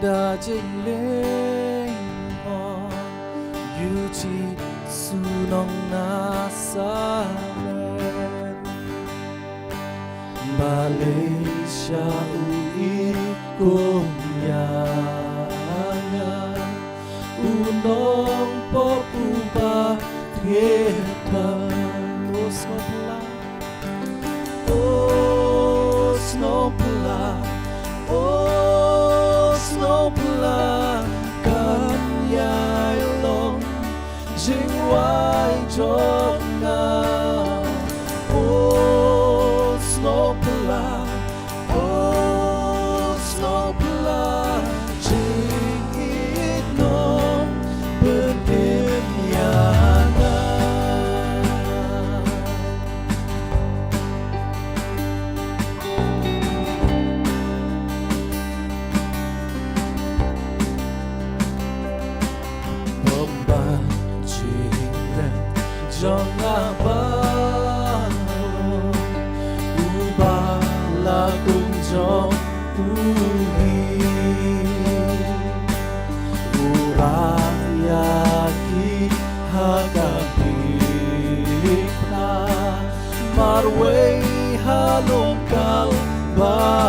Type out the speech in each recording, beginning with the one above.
đã chinh lên hò yêu chi su nong na sa lên Malaysia ui cùng nhà unong popuba thieta Snowpla kan yai long jing wai jot na Snowpla jing it nom benim yana Jong apa ubala kung jong uhi uraya ki hagapikna marway halong kalbari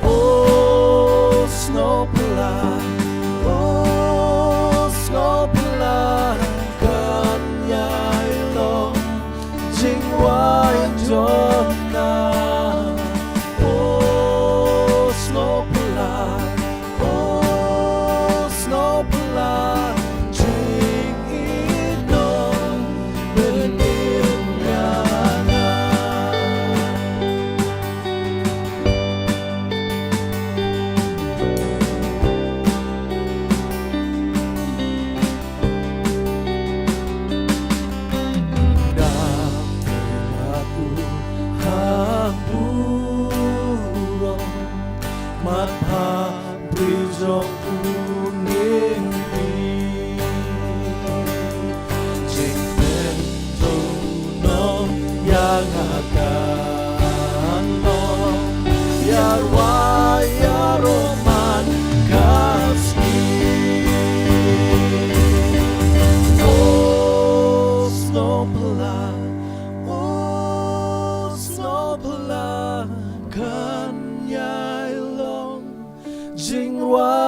oh Snowpla kan yai long jing wai jot na Snowpla jing it nom benim yana Matha brijong uning bi jing ben nong yang akan long yarwa yaroman kaski oh Snowpla kan yai long jing wai